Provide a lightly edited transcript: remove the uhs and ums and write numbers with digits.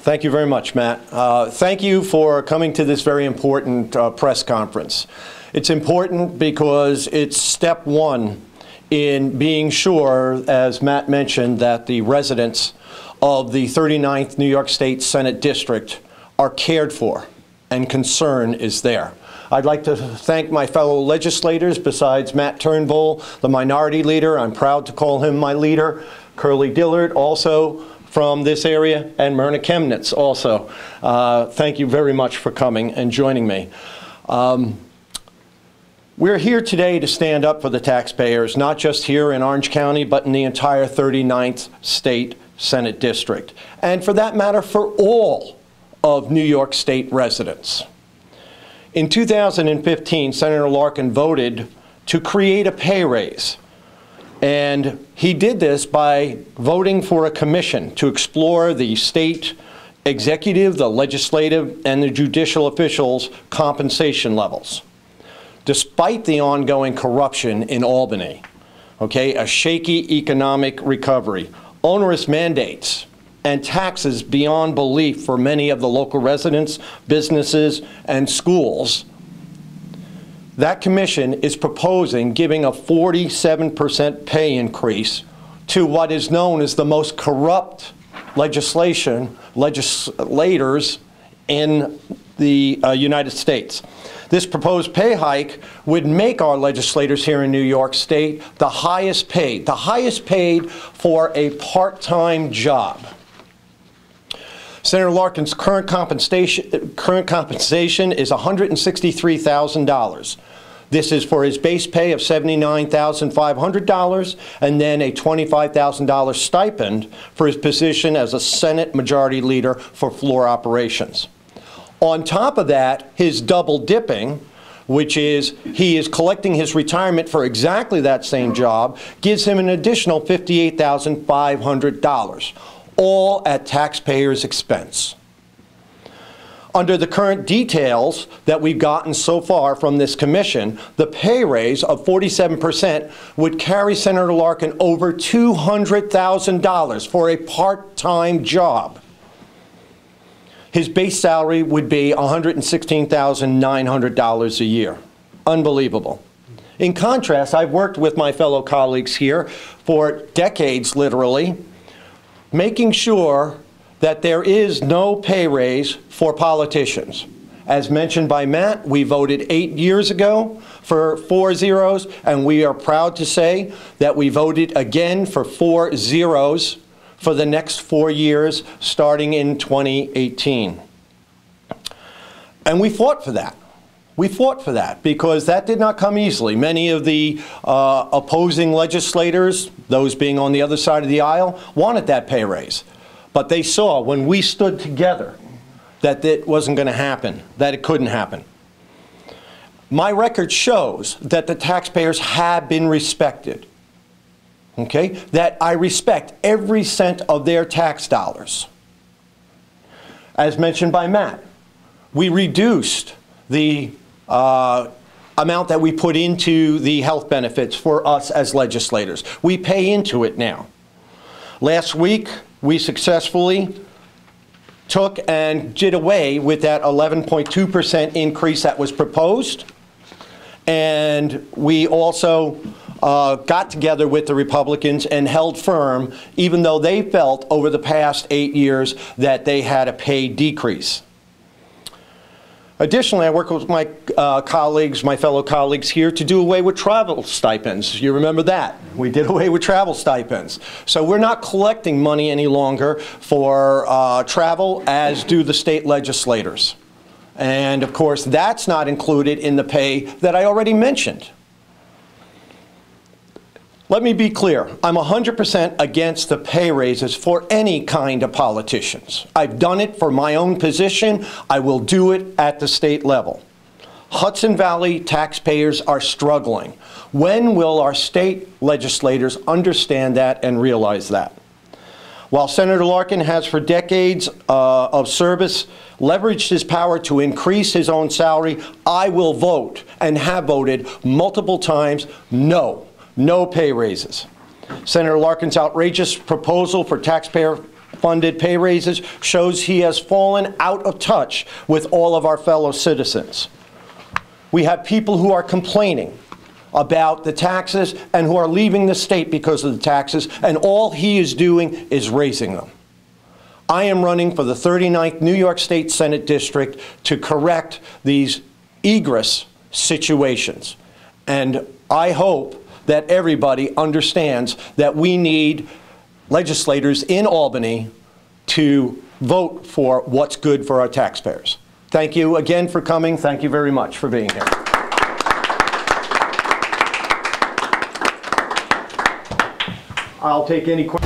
Thank you very much, Matt. Thank you for coming to this very important press conference. It's important because it's step one in being sure, as Matt mentioned, that the residents of the 39th New York State Senate District are cared for and concern is there. I'd like to thank my fellow legislators besides Matt Turnbull, the minority leader. I'm proud to call him my leader. Curly Dillard, also from this area, and Myrna Chemnitz also. Thank you very much for coming and joining me. We're here today to stand up for the taxpayers, not just here in Orange County, but in the entire 39th State Senate District, and for that matter, for all of New York State residents. In 2015, Senator Larkin voted to create a pay raise, and he did this by voting for a commission to explore the state executive, the legislative, and the judicial officials' compensation levels. Despite the ongoing corruption in Albany, a shaky economic recovery, onerous mandates, and taxes beyond belief for many of the local residents, businesses, and schools, that commission is proposing giving a 47% pay increase to what is known as the most corrupt legislators in the United States. This proposed pay hike would make our legislators here in New York State the highest paid for a part-time job. Senator Larkin's current compensation is $163,000. This is for his base pay of $79,500 and then a $25,000 stipend for his position as a Senate Majority Leader for floor operations. On top of that, his double dipping, which is he is collecting his retirement for exactly that same job, gives him an additional $58,500. All at taxpayers' expense. Under the current details that we've gotten so far from this commission, the pay raise of 47% would carry Senator Larkin over $200,000 for a part-time job. His base salary would be $116,900 a year. Unbelievable. In contrast, I've worked with my fellow colleagues here for decades, literally, making sure that there is no pay raise for politicians. As mentioned by Matt, we voted 8 years ago for 4 zeros, and we are proud to say that we voted again for 4 zeros for the next 4 years, starting in 2018. And we fought for that. We fought for that because that did not come easily. Many of the opposing legislators, those being on the other side of the aisle, wanted that pay raise. But they saw when we stood together that it wasn't going to happen, that it couldn't happen. My record shows that the taxpayers have been respected, that I respect every cent of their tax dollars. As mentioned by Matt, we reduced the amount that we put into the health benefits for us as legislators. We pay into it now. Last week, we successfully took and did away with that 11.2% increase that was proposed. And we also got together with the Republicans and held firm, even though they felt over the past 8 years that they had a pay decrease. Additionally, I work with my colleagues, my fellow colleagues here, to do away with travel stipends. You remember that? We did away with travel stipends. So we're not collecting money any longer for travel, as do the state legislators. And of course, that's not included in the pay that I already mentioned. Let me be clear, I'm 100% against the pay raises for any kind of politicians. I've done it for my own position. I will do it at the state level. Hudson Valley taxpayers are struggling. When will our state legislators understand that and realize that? While Senator Larkin has for decades of service leveraged his power to increase his own salary, I will vote and have voted multiple times no pay raises. Senator Larkin's outrageous proposal for taxpayer funded pay raises shows he has fallen out of touch with all of our fellow citizens. We have people who are complaining about the taxes and who are leaving the state because of the taxes, and all he is doing is raising them. I am running for the 39th New York State Senate District to correct these egress situations. And I hope that everybody understands that we need legislators in Albany to vote for what's good for our taxpayers. Thank you again for coming. Thank you very much for being here. I'll take any questions.